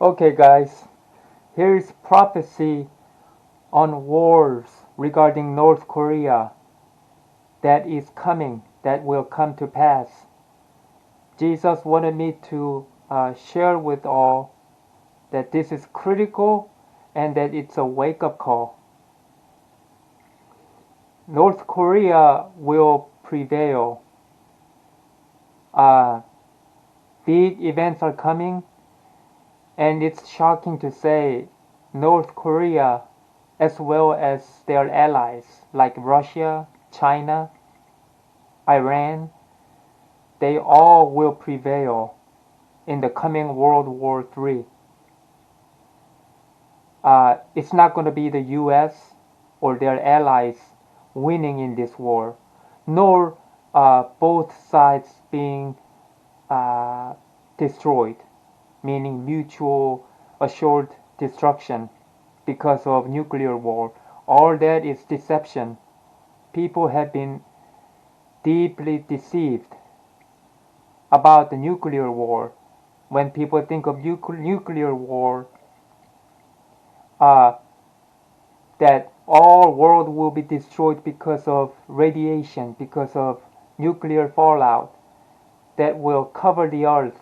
Okay, guys, here's prophecy on wars regarding North Korea that is coming, that will come to pass. Jesus wanted me to share with all that this is critical and that it's a wake up call. North Korea will prevail. Uh, Big events are coming, and it's shocking to say North Korea, as well as their allies like Russia, China, Iran, they all will prevail in the coming World War III. It's not going to be the US or their allies winning in this war, nor both sides being uh, destroyed, meaning mutual assured destruction because of nuclear war. All that is deception. People have been deeply deceived about the nuclear war. When people think of nuclear war, uh, that all world will be destroyed because of radiation, because of nuclear fallout that will cover the earth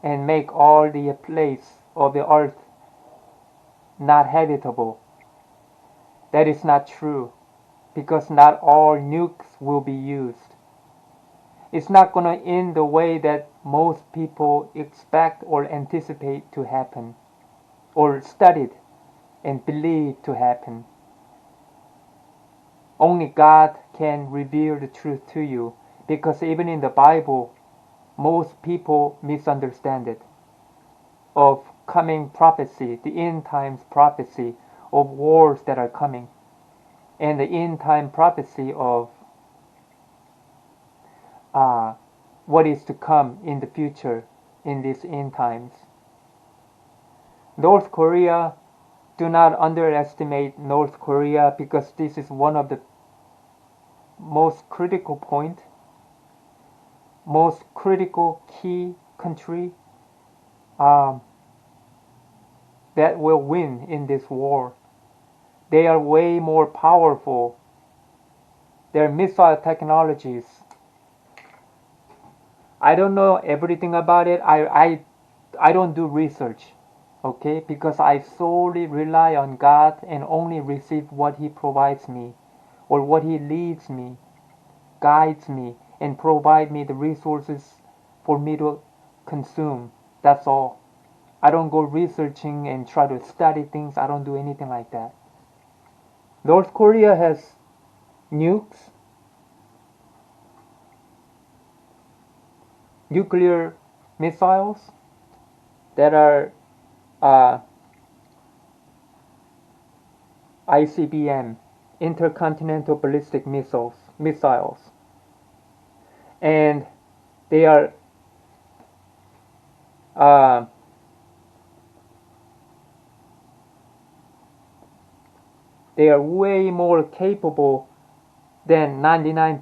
and make all the place of the earth not habitable. That is not true because not all nukes will be used. It's not going to end the way that most people expect or anticipate to happen or studied and believe to happen. Only God can reveal the truth to you because even in the Bible, most people misunderstand it of coming prophecy, the end times prophecy of wars that are coming, and the end time prophecy of uh, what is to come in the future in these end times. North Korea, do not underestimate North Korea because this is one of the most critical point, most critical key country um, that will win in this war. They are way more powerful. Their missile technologies. I don't know everything about it. I don't do research, okay? Because I solely rely on God and only receive what He provides me, or what He leads me, guides me, and provide me the resources for me to consume. That's all. I don't go researching and try to study things. I don't do anything like that. North Korea has nukes, nuclear missiles that are uh, ICBM, intercontinental ballistic missiles, and they are uh, they are way more capable than 99%,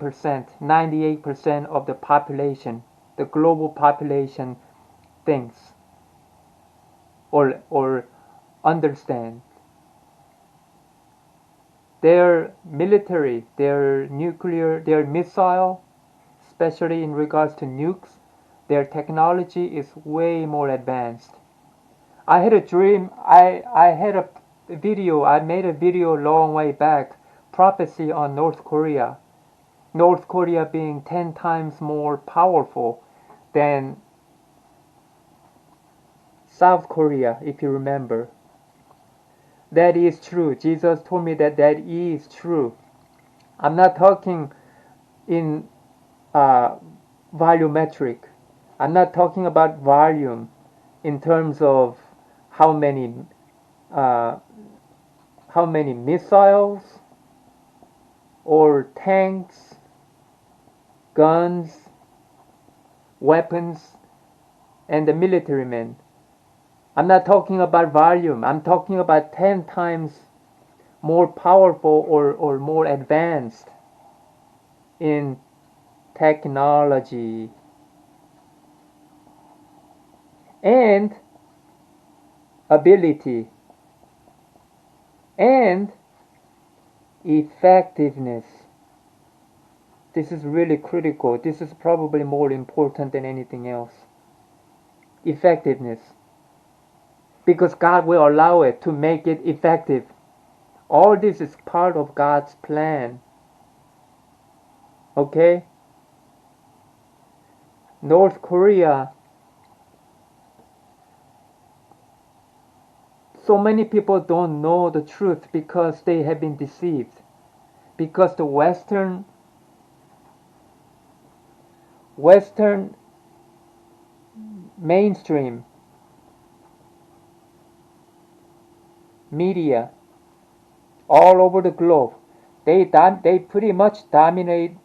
98% of the population, the global population thinks or understand. Their military, their nuclear, their missile, especially in regards to nukes, their technology is way more advanced. I had a dream, I had a video, I made a video a long way back, prophecy on North Korea. North Korea being 10 times more powerful than South Korea, if you remember. That is true. Jesus told me that that is true. I'm not talking in uh, volumetric. I'm not talking about volume in terms of how many uh, how many missiles or tanks, guns, weapons, and the military men. I'm not talking about volume. I'm talking about 10 times more powerful or more advanced in technology. And ability, and effectiveness. This is really critical. This is probably more important than anything else. Effectiveness. Because God will allow it to make it effective. All this is part of God's plan. Okay? North Korea. So many people don't know the truth because they have been deceived. Because the Western mainstream media all over the globe, they pretty much dominate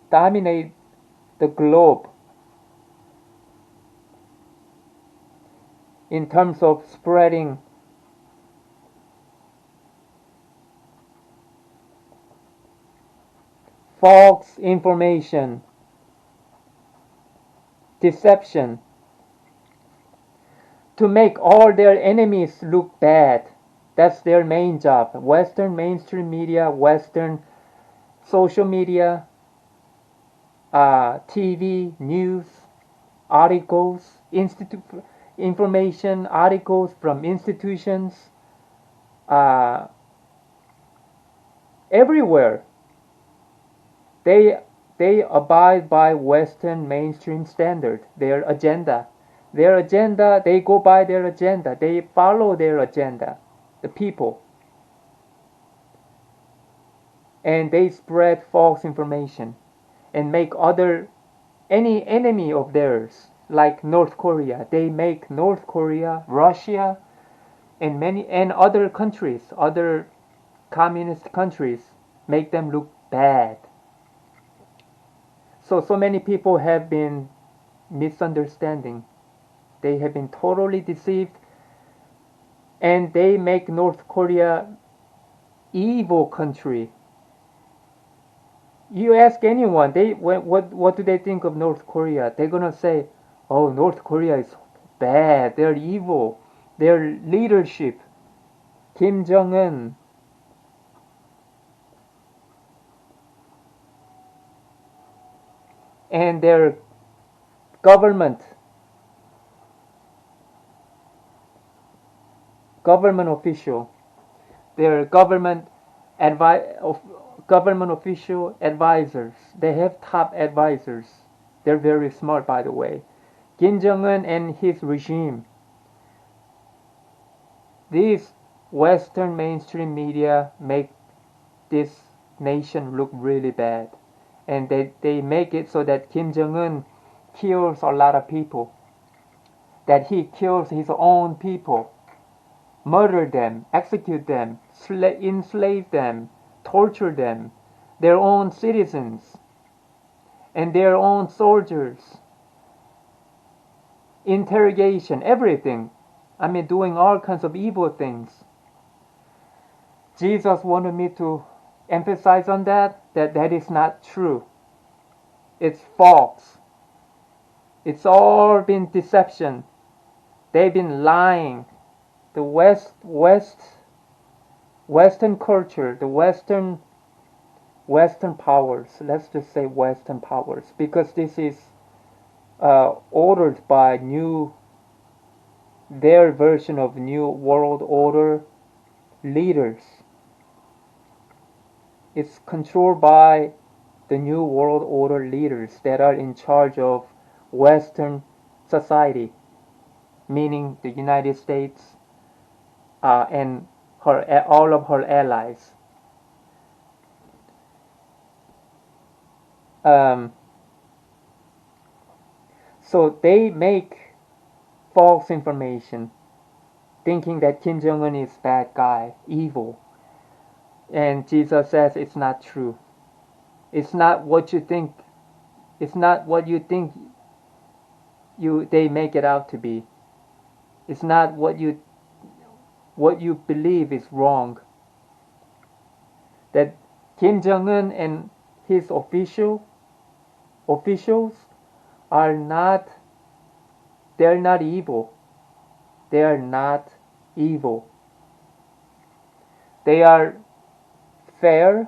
the globe in terms of spreading false information, deception, to make all their enemies look bad. That's their main job. Western mainstream media, Western social media, TV, news, articles, information, articles from institutions, everywhere. They abide by Western mainstream standard, their agenda. They go by their agenda. They follow their agenda, the people. And they spread false information and make any enemy of theirs, like North Korea. They make North Korea, Russia, and other countries, other communist countries, make them look bad. So many people have been misunderstanding. They have been totally deceived, and they make North Korea evil country. You ask anyone, what do they think of North Korea? They're gonna say, "Oh, North Korea is bad. They're evil. Their leadership, Kim Jong-un, and their government official, their government official advisors. They have top advisors. They're very smart, by the way. Kim Jong-un and his regime. These Western mainstream media make this nation look really bad. And they make it so that Kim Jong-un kills a lot of people. That he kills his own people. Murder them, execute them, enslave them, torture them, their own citizens, and their own soldiers. Interrogation, everything. I mean, doing all kinds of evil things. Jesus wanted me to emphasize on that is not true. It's false. It's all been deception. They've been lying. The Western culture, the Western powers, let's just say Western powers, because this is ordered by their version of New World Order leaders. It's controlled by the New World Order leaders that are in charge of Western society, meaning the United States and all of her allies. So they make false information, thinking that Kim Jong-un is bad guy, evil. And Jesus says it's not true. It's not what you think. It's not what you think they make it out to be. It's not what you believe is wrong. That Kim Jong-un and his officials they're not evil. They are not evil. They are fair,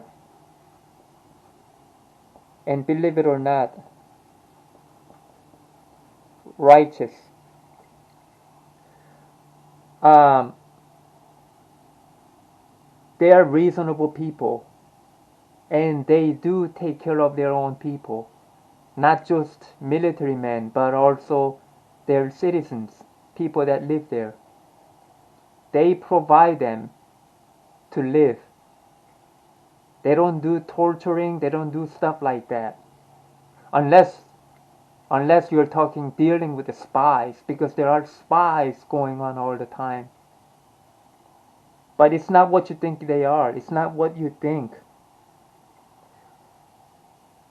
and believe it or not, righteous. Um, they are reasonable people, and they do take care of their own people, not just military men, but also their citizens, people that live there. They provide them to live. They don't do torturing, they don't do stuff like that. Unless you're talking dealing with the spies, because there are spies going on all the time. But it's not what you think they are. It's not what you think.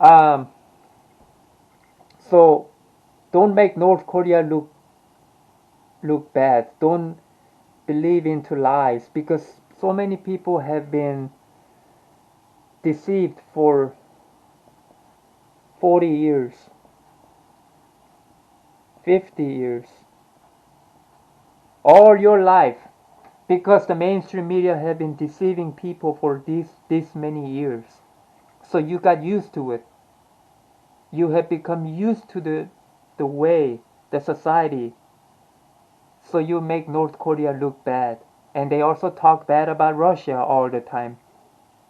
Um, so don't make North Korea look bad. Don't believe into lies, because so many people have been deceived for 40 years, 50 years, all your life, because the mainstream media have been deceiving people for this many years. So you got used to it. You have become used to the way, the society. So you make North Korea look bad. And they also talk bad about Russia all the time.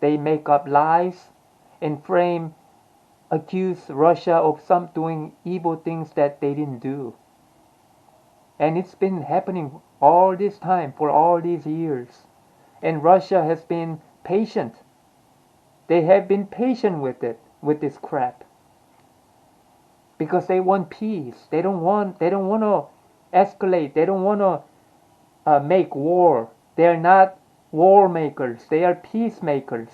They make up lies and accuse Russia of some doing evil things that they didn't do. And it's been happening all this time, for all these years. And Russia has been patient. They have been patient with it, with this crap. Because they want peace. They don't want to escalate. They don't want to make war. They are not war makers. They are peacemakers.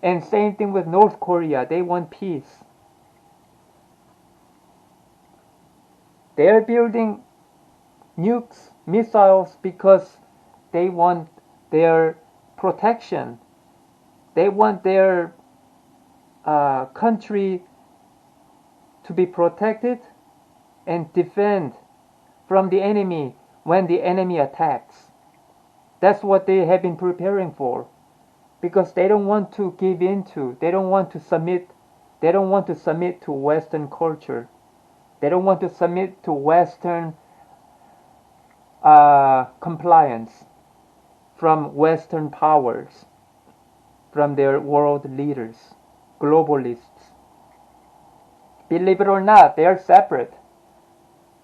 And same thing with North Korea. They want peace. They are building nukes, missiles, because they want their protection. They want their country to be protected and defend from the enemy when the enemy attacks. That's what they have been preparing for, because they don't want to give in to, they don't want to submit to Western culture. They don't want to submit to Western compliance from Western powers, from their world leaders, globalists. Believe it or not, they are separate.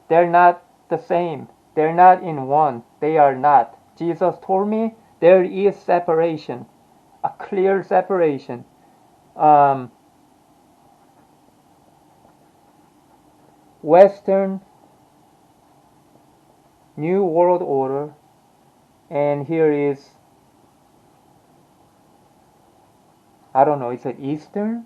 They're not the same. They're not in one. They are not. Jesus told me there is separation, a clear separation. Western New World Order, and here is, I don't know, is it Eastern?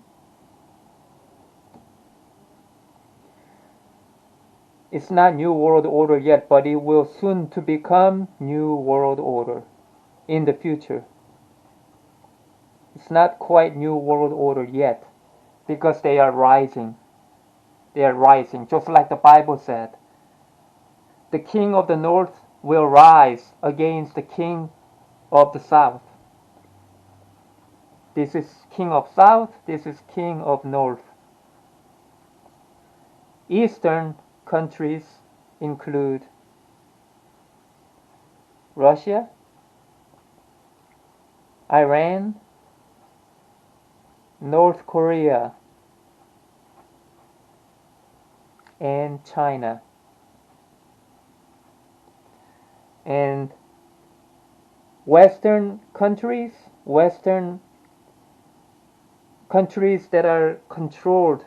It's not New World Order yet, but it will soon to become New World Order in the future. It's not quite New World Order yet, because they are rising. They are rising, just like the Bible said. The king of the north will rise against the king of the south. This is king of south, this is king of north. Eastern countries include Russia, Iran, North Korea, and China. And Western countries that are controlled,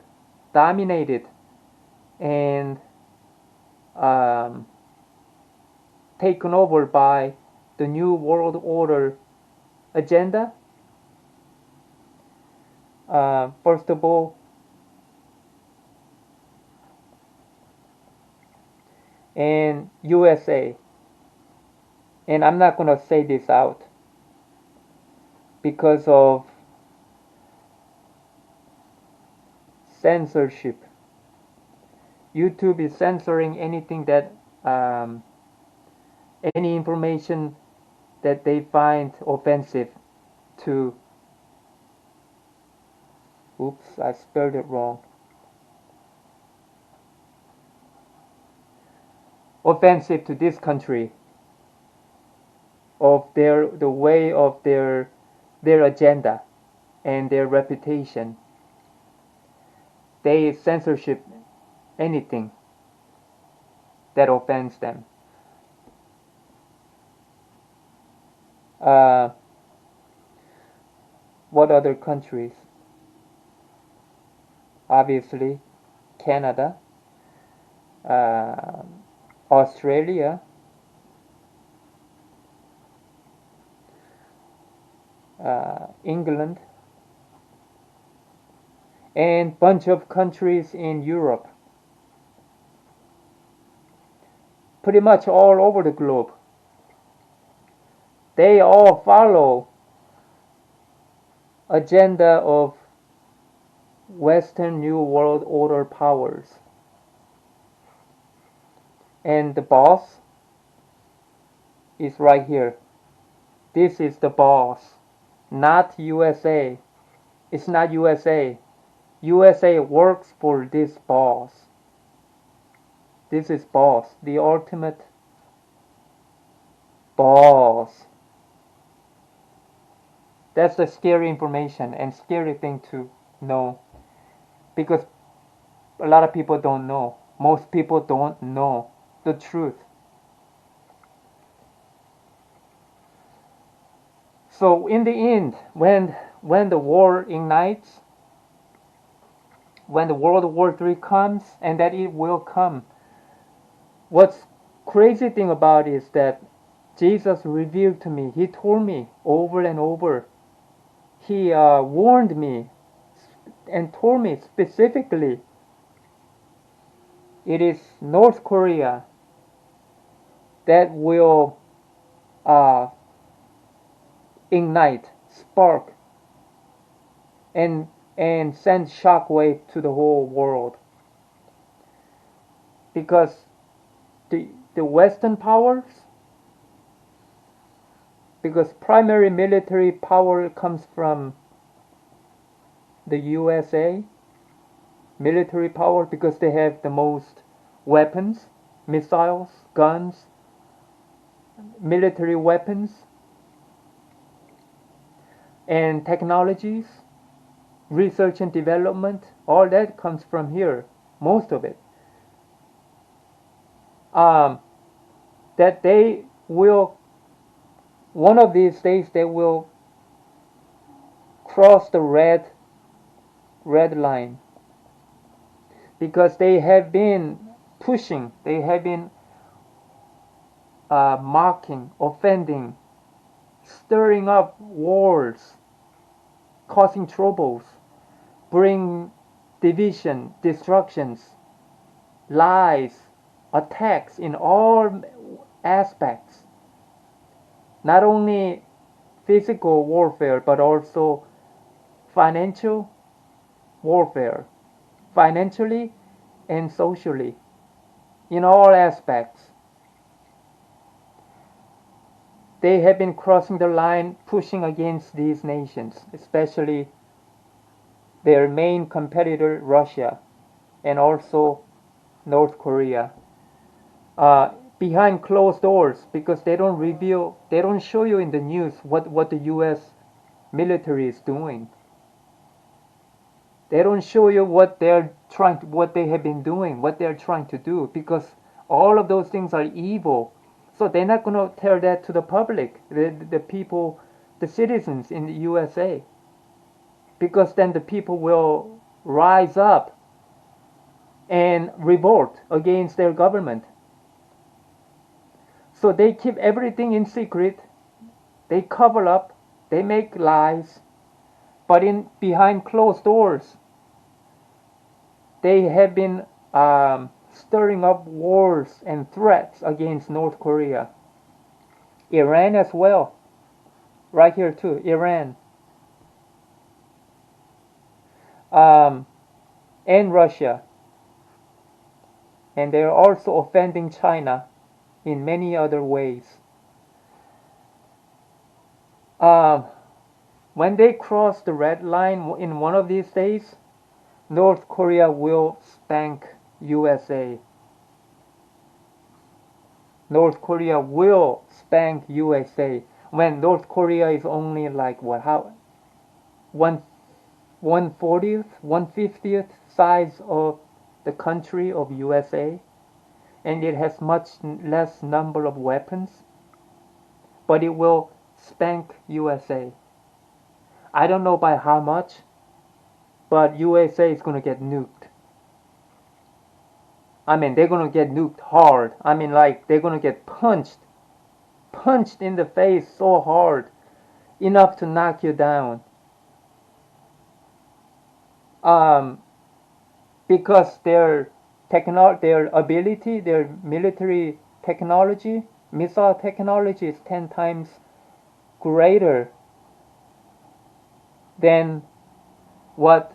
dominated, and taken over by the New World Order agenda. First of all, and USA. And I'm not going to say this out because of censorship. YouTube is censoring anything that any information that they find offensive to, oops, I spelled it wrong, offensive to this country, of the way of their agenda and their reputation. They censorship anything that offends them. What other countries? Obviously, Canada, uh, Australia, England, and bunch of countries in Europe. Pretty much all over the globe. They all follow agenda of Western New World Order powers. And the boss is right here. This is the boss, not USA. It's not USA. USA works for this boss. This is boss, the ultimate boss. That's the scary information and scary thing to know, because a lot of people don't know. Most people don't know the truth. So in the end, when the war ignites, when the World War III comes, and that it will come, what's crazy thing about it is that Jesus revealed to me. He told me over and over. He warned me and told me specifically, it is North Korea that will ignite, spark, and send shockwave to the whole world. Because the Western powers, because primary military power comes from the USA, military power, because they have the most weapons, missiles, guns, military weapons, and technologies, research and development, all that comes from here, most of it. That they will, one of these days, they will cross the red line, because they have been pushing, they have been mocking, offending, stirring up wars, causing troubles, bring division, destructions, lies, attacks in all aspects. Not only physical warfare, but also financial warfare, financially and socially, in all aspects. They have been crossing the line, pushing against these nations, especially their main competitor, Russia, and also North Korea. Behind closed doors, because they don't reveal, they don't show you in the news what the US military is doing. They don't show you what they have been doing, what they're trying to do, because all of those things are evil. So they're not going to tell that to the public, the people, the citizens in the USA, because then the people will rise up and revolt against their government. So they keep everything in secret. They cover up. They make lies. But behind closed doors, they have been stirring up wars and threats against North Korea. Iran as well. Right here too, Iran. And Russia. And they're also offending China in many other ways. When they cross the red line in one of these days, North Korea will spank USA. North Korea will spank USA when North Korea is only like what, how, 1/40th, 1/50th size of the country of USA, and it has much less number of weapons, but it will spank USA. I don't know by how much, but USA is gonna get nuked. I mean, they're gonna get nuked hard. I mean, like, they're gonna get punched in the face so hard, enough to knock you down. Because their ability, their military technology, missile technology is 10 times greater than what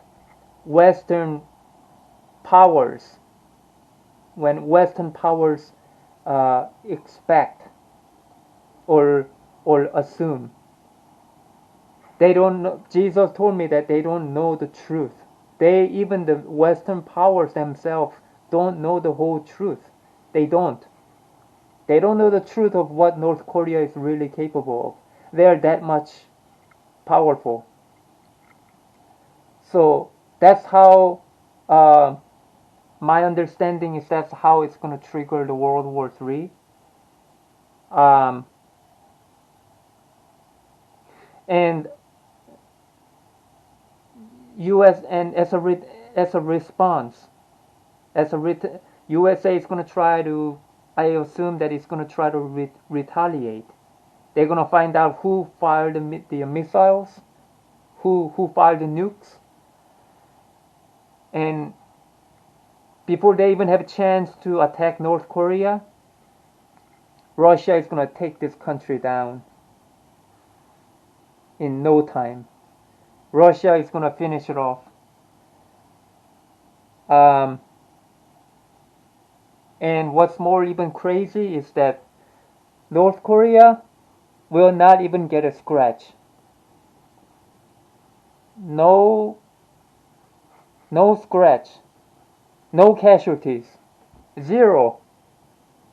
Western powers, when Western powers expect or assume. They don't know. Jesus told me that they don't know the truth. Even the Western powers themselves don't know the whole truth. They don't. They don't know the truth of what North Korea is really capable of. They're that much powerful. So that's how my understanding is that's how it's going to trigger the World War III. And U.S. and as a response, USA is going to try to. I assume that it's going to try to retaliate. They're going to find out who fired the missiles, who fired the nukes, and before they even have a chance to attack North Korea, Russia is going to take this country down in no time. Russia is going to finish it off. And what's more even crazy is that North Korea will not even get a scratch. No scratch. No casualties. Zero.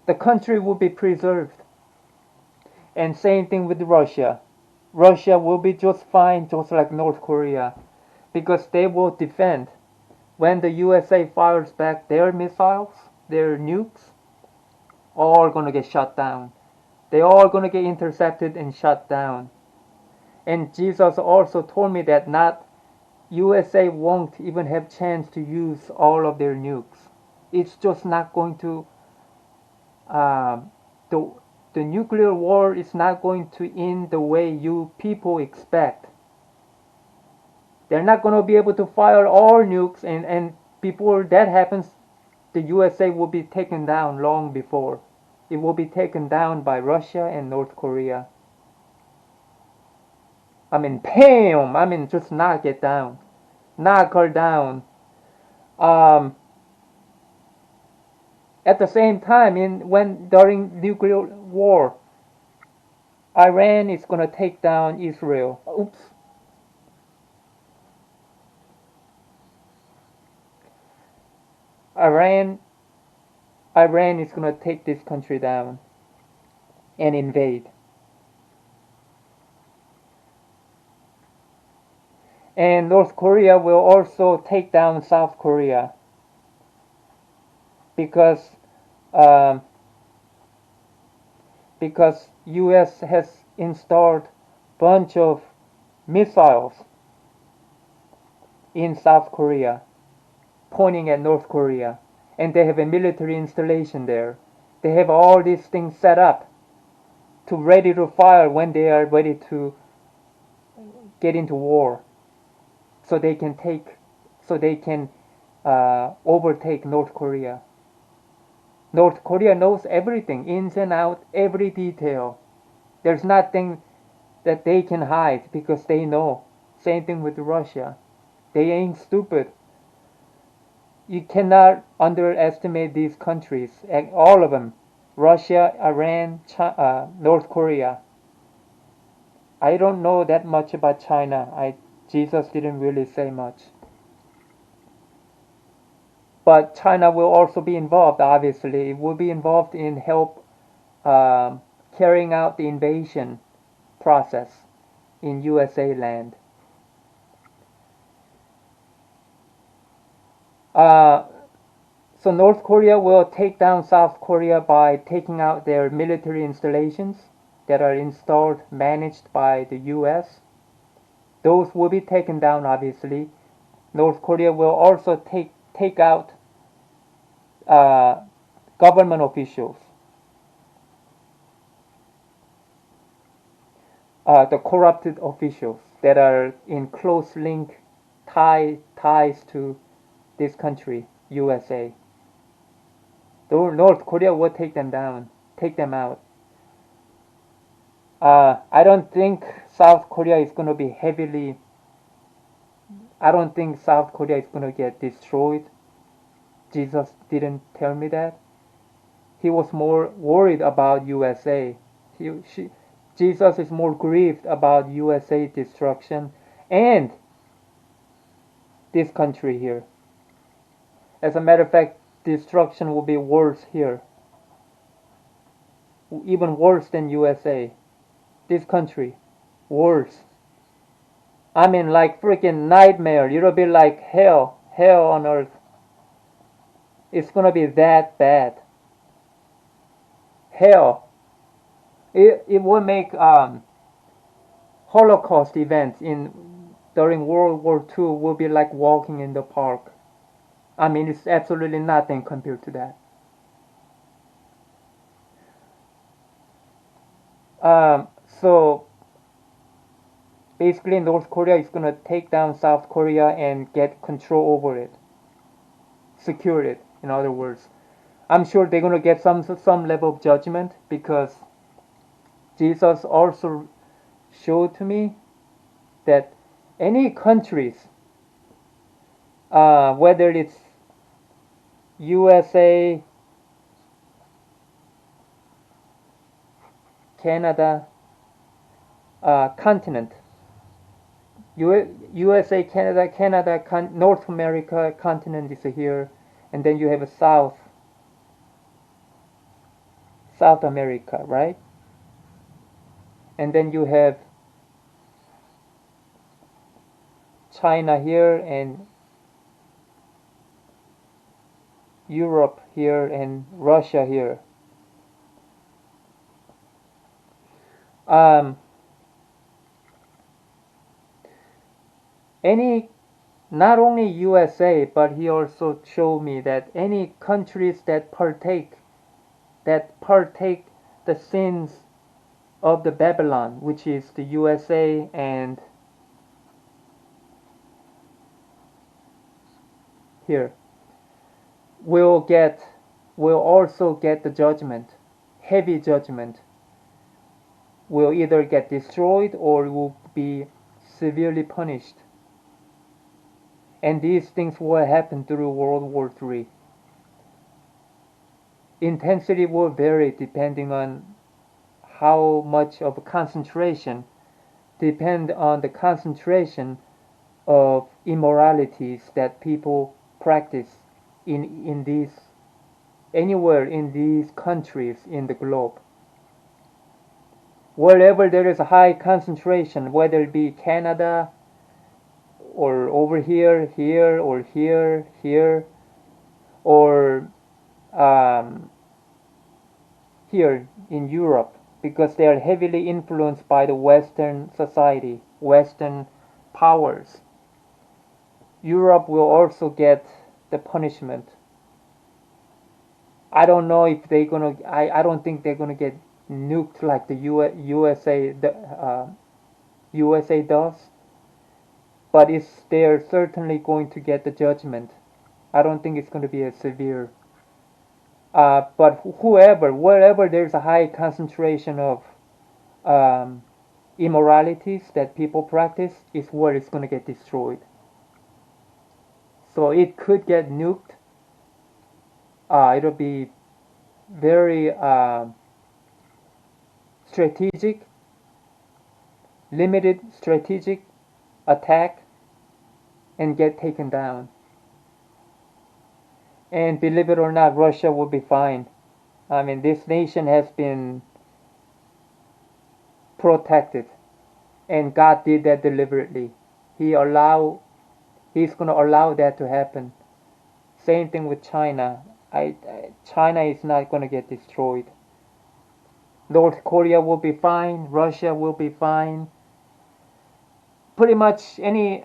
The country will be preserved. And same thing with Russia. Russia will be just fine, just like North Korea, because they will defend. When the USA fires back their missiles, their nukes, all gonna get shut down. They all gonna get intercepted and shut down. And Jesus also told me that not USA won't even have chance to use all of their nukes. It's just not going to. The nuclear war is not going to end the way you people expect. They're not going to be able to fire all nukes, and before that happens, the USA will be taken down long before. It will be taken down by Russia and North Korea. I mean, bam! I mean, just knock it down. Knock her down. At the same time, during nuclear war, Iran is gonna take down Israel. Oops. Iran is gonna take this country down and invade. And North Korea will also take down South Korea because U.S. has installed bunch of missiles in South Korea, pointing at North Korea, and they have a military installation there. They have all these things set up to ready to fire when they are ready to get into war, so they can overtake North Korea. North Korea knows everything, ins and out, every detail. There's nothing that they can hide because they know. Same thing with Russia. They ain't stupid. You cannot underestimate these countries, all of them. Russia, Iran, North Korea. I don't know that much about China. Jesus didn't really say much. But China will also be involved, obviously. It will be involved in help carrying out the invasion process in USA land. Uh, so North Korea will take down South Korea by taking out their military installations that are installed, managed by the US. Those will be taken down, obviously. North Korea will also take out uh, government officials, the corrupted officials that are in close link ties to this country, USA. North Korea will take them down, take them out. I don't think South Korea is going to be heavily. I don't think South Korea is going to get destroyed. Jesus didn't tell me that. He was more worried about USA. Jesus is more grieved about USA destruction and this country here. As a matter of fact, destruction will be worse here. Even worse than USA. This country. Worse. I mean, like freaking nightmare. It'll be like hell. Hell on earth. It's gonna be that bad. Hell. It will make Holocaust events during World War II will be like walking in the park. I mean, it's absolutely nothing compared to that. So basically, North Korea is gonna take down South Korea and get control over it, secure it. In other words, I'm sure they're gonna get some level of judgment because Jesus also showed to me that any countries, whether it's USA, Canada, continent, USA, Canada, North America continent is here, and then you have a South America, right? And then you have China here and Europe here and Russia here. Um, not only USA, but he also showed me that any countries that partake the sins of the Babylon, which is the USA and here, will also get the judgment, heavy judgment, will either get destroyed or will be severely punished. And these things will happen through World War III. Intensity will vary depending on how much of a concentration, depend on the concentration of immoralities that people practice in these anywhere in these countries in the globe. Wherever there is a high concentration, whether it be Canada or over here, here, or here, here, or here in Europe, because they are heavily influenced by the Western society, Western powers. Europe will also get the punishment. I don't know if they're gonna. I don't think they're gonna get nuked like the USA does. But they're certainly going to get the judgment. I don't think it's going to be as severe. But wherever there's a high concentration of immoralities that people practice, is where it's going to get destroyed. So it could get nuked. It'll be very strategic, limited strategic attack and get taken down. And believe it or not, Russia will be fine. I mean, this nation has been protected, and God did that deliberately. He's going to allow that to happen. Same thing with China. China is not going to get destroyed. North Korea will be fine. Russia will be fine. Pretty much any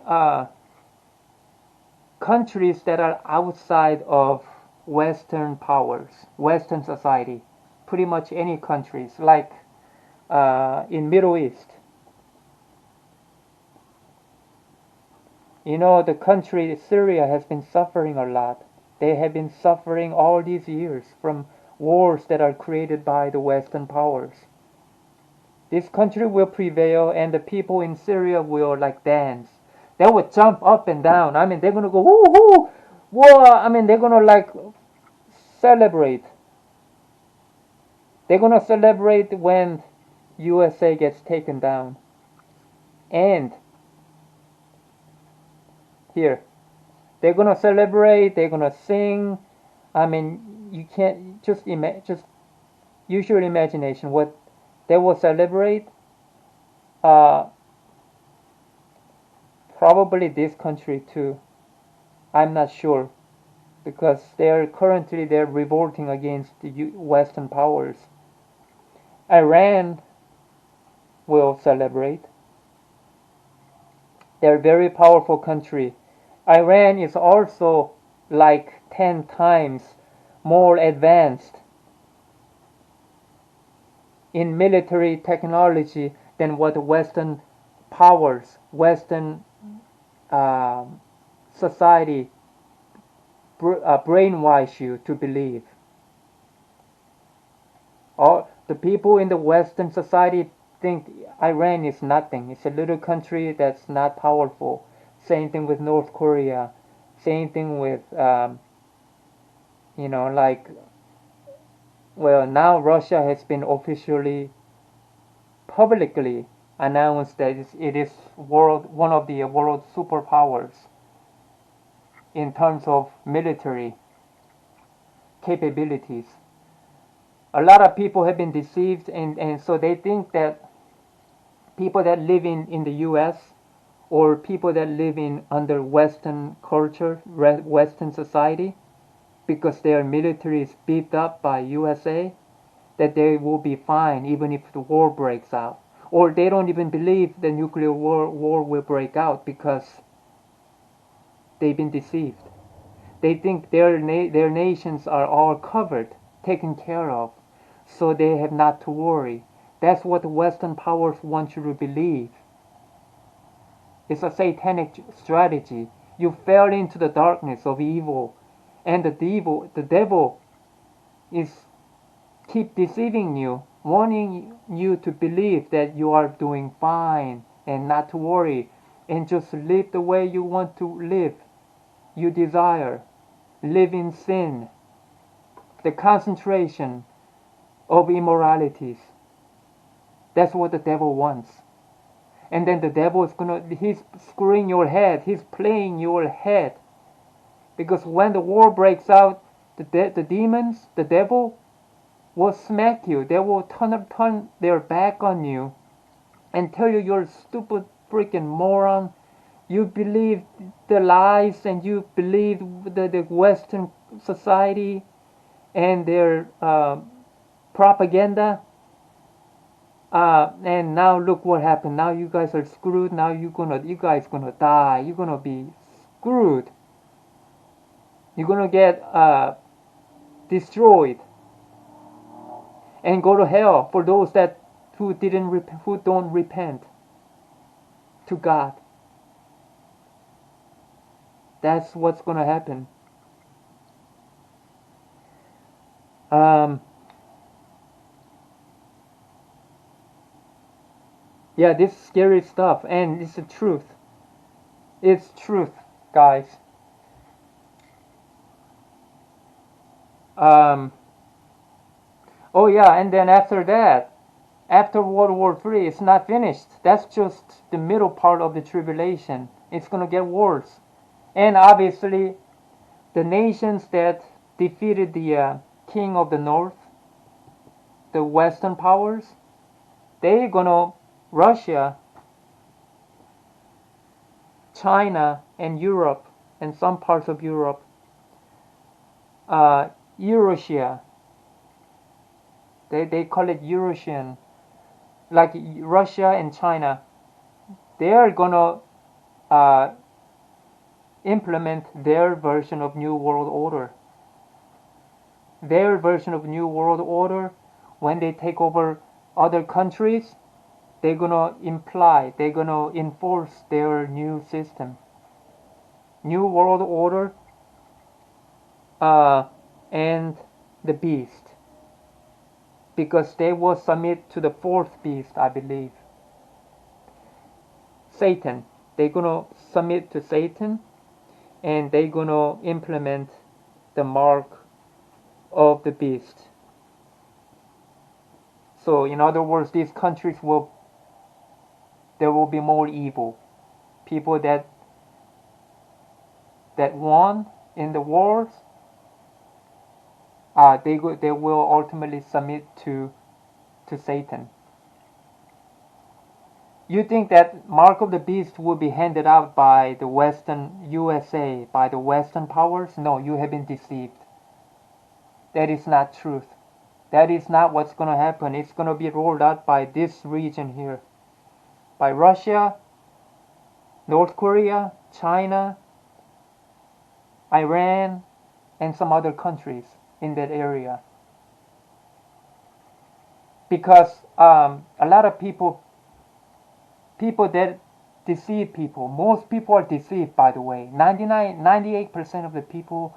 countries that are outside of Western powers, Western society, pretty much any countries, like in Middle East. You know, the country Syria has been suffering a lot. They have been suffering all these years from wars that are created by the Western powers. This country will prevail, and the people in Syria will like dance. They will jump up and down. I mean, they're gonna go woo woo, whoa. I mean, they're gonna like celebrate. They're gonna celebrate when USA gets taken down. And here, they're gonna celebrate. They're gonna sing. I mean, you can't just use your imagination. What they will celebrate. Uh, Probably this country too. I'm not sure because they're revolting against the Western powers. Iran will celebrate. They're a very powerful country. Iran is also like 10 times more advanced in military technology than what Western powers, Western society brainwash you to believe. All the people in the Western society think Iran is nothing. It's a little country that's not powerful. Same thing with North Korea. Same thing with like well, now Russia has been officially, publicly announced that it is one of the world superpowers in terms of military capabilities. A lot of people have been deceived, and so they think that people that live in the US or people that live in under Western culture, Western society, because their military is beefed up by USA, that they will be fine even if the war breaks out. Or they don't even believe the nuclear war will break out because they've been deceived. They think their nations are all covered, taken care of, so they have not to worry. That's what the Western powers want you to believe. It's a satanic strategy. You fell into the darkness of evil, and the devil is keep deceiving you, wanting you to believe that you are doing fine and not to worry, and just live the way you want to live, you desire. Live in sin, the concentration of immoralities. That's what the devil wants. And then the devil he's screwing your head, he's playing your head. Because when the war breaks out, the demons, the devil, will smack you. They will turn their back on you and tell you you're a stupid freaking moron. You believe the lies and you believe the Western society and their propaganda. And now look what happened. Now you guys are screwed. Now you guys gonna die. You're gonna be screwed. You're gonna get destroyed and go to hell for those who don't repent to God. That's what's gonna happen. Yeah, this is scary stuff, and it's the truth. It's truth, guys. Um, Oh yeah, and then after that, after World War III, it's not finished. That's just the middle part of the tribulation. It's gonna get worse. And obviously, the nations that defeated the king of the north, the Western powers, they're gonna, Russia, China, and Europe, and some parts of Europe, Eurasia, they call it Eurasian, like Russia and China, they are gonna uh, implement their version of New World Order. Their version of New World Order, when they take over other countries, they're gonna enforce their new system. New World Order and the beast. Because they will submit to the fourth beast, I believe. Satan. They're gonna submit to Satan, and they're gonna implement the mark of the beast. So in other words, these countries there will be more evil. People that won in the wars, they will ultimately submit to Satan. You think that mark of the beast will be handed out by the Western USA, by the Western powers? No, you have been deceived. That is not truth. That is not what's going to happen. It's going to be rolled out by this region here. By Russia, North Korea, China, Iran, and some other countries in that area. Because a lot of people that deceive people, most people are deceived, by the way. 98% of the people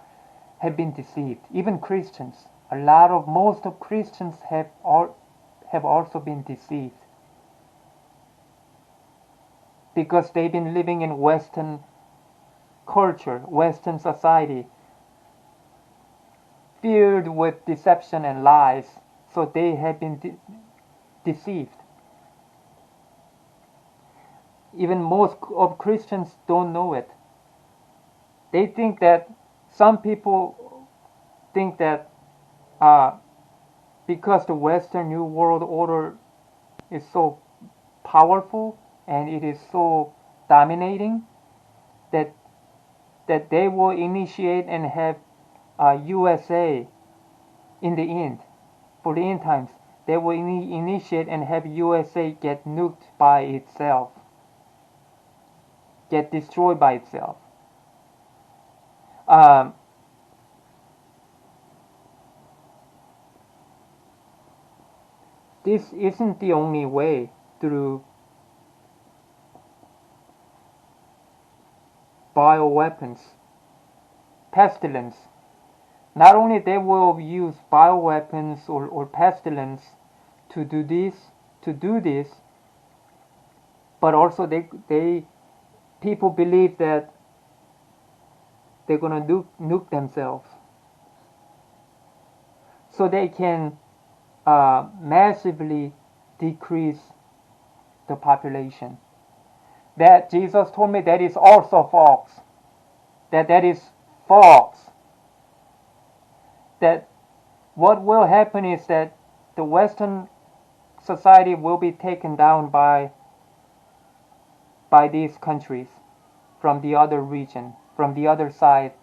have been deceived. Even Christians. Most of Christians have also been deceived. Because they've been living in Western culture, Western society, filled with deception and lies. So they have been deceived. Even most of Christians don't know it. They think that, some people think that because the Western New World Order is so powerful and it is so dominating, that they will initiate and have USA in the end. For the end times, they will initiate and have USA get nuked by itself, get destroyed by itself. This isn't the only way through bioweapons, pestilence. Not only they will use bioweapons or pestilence to do this, but also people believe that they're gonna nuke themselves, so they can massively decrease the population. That Jesus told me that is also false. That is false. That what will happen is that the Western society will be taken down by these countries from the other region, from the other side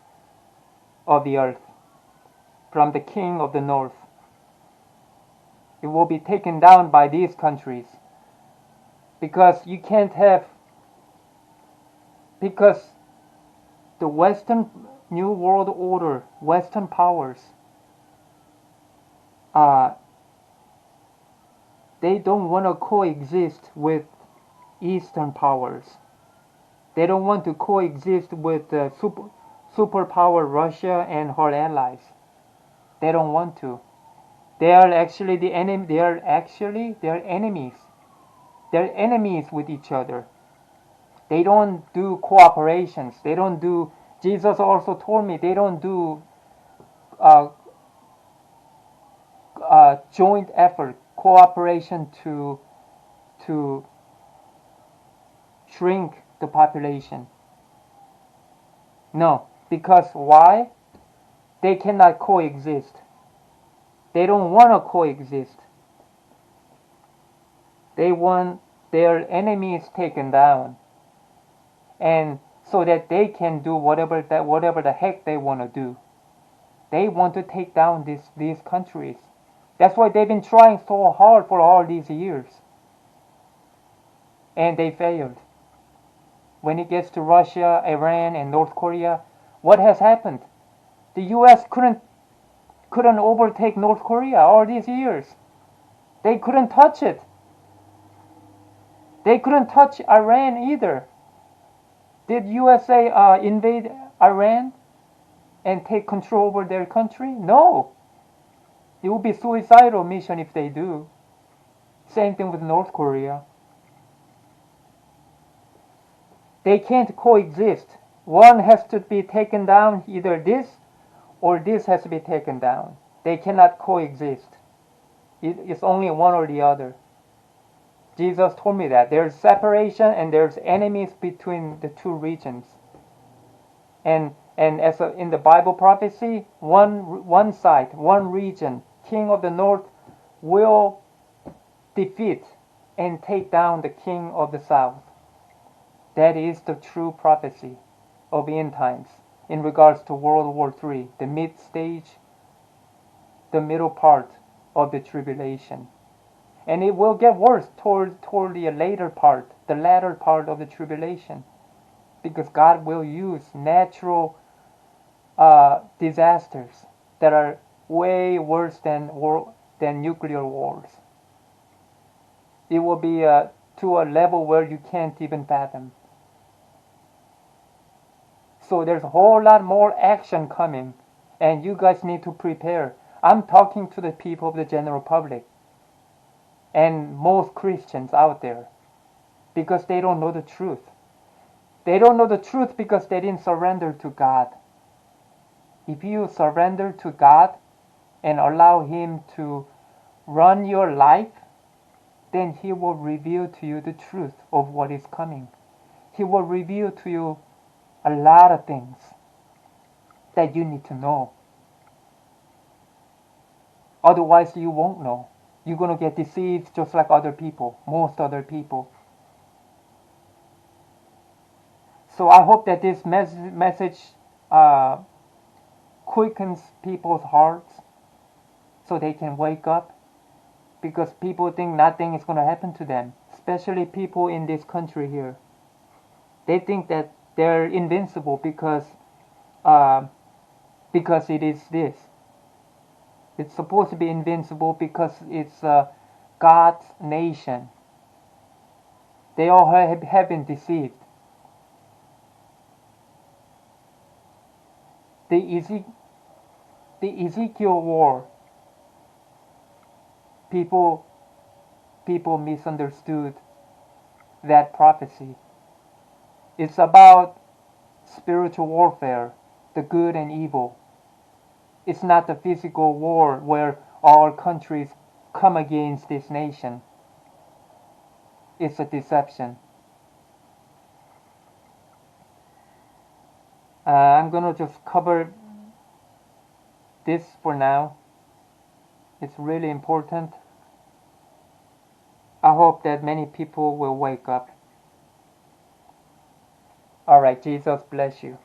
of the earth, from the king of the north. It will be taken down by these countries, because the Western New World Order, Western powers, they don't want to coexist with Eastern powers. They don't want to coexist with superpower Russia and her allies. They don't want to. They are actually the enemy. They are enemies. They're enemies with each other. They don't do cooperations. They don't do. Jesus also told me they don't do joint effort, cooperation to shrink the population. No, because why? They cannot coexist. They don't want to coexist. They want their enemies taken down, and so that they can do whatever the heck they want to do. They want to take down these countries. That's why they've been trying so hard for all these years, and they failed. When it gets to Russia, Iran, and North Korea, what has happened? The U.S. couldn't overtake North Korea all these years. They couldn't touch it. They couldn't touch Iran either. Did USA invade Iran and take control over their country? No. It would be suicidal mission if they do. Same thing with North Korea. They can't coexist. One has to be taken down, either this or this has to be taken down. They cannot coexist. It's only one or the other. Jesus told me that. There's separation and there's enemies between the two regions. And as in the Bible prophecy, one side, one region, king of the north, will defeat and take down the king of the south. That is the true prophecy of end times in regards to World War III, the mid stage, the middle part of the tribulation. And it will get worse toward the later part, the latter part of the tribulation, because God will use natural disasters that are way worse than nuclear wars. It will be to a level where you can't even fathom. So there's a whole lot more action coming, and you guys need to prepare. I'm talking to the people of the general public and most Christians out there, because they don't know the truth. They don't know the truth because they didn't surrender to God. If you surrender to God and allow Him to run your life, then He will reveal to you the truth of what is coming. He will reveal to you a lot of things that you need to know. Otherwise, you won't know. You're going to get deceived just like other people, most other people. So I hope that this message quickens people's hearts so they can wake up, because people think nothing is going to happen to them, especially people in this country here. They think that they're invincible because it is this. It's supposed to be invincible because it's God's nation. They all have been deceived. The Ezekiel war, people misunderstood that prophecy. It's about spiritual warfare, the good and evil. It's not the physical war where all countries come against this nation. It's a deception. I'm going to just cover this for now. It's really important. I hope that many people will wake up. All right, Jesus bless you.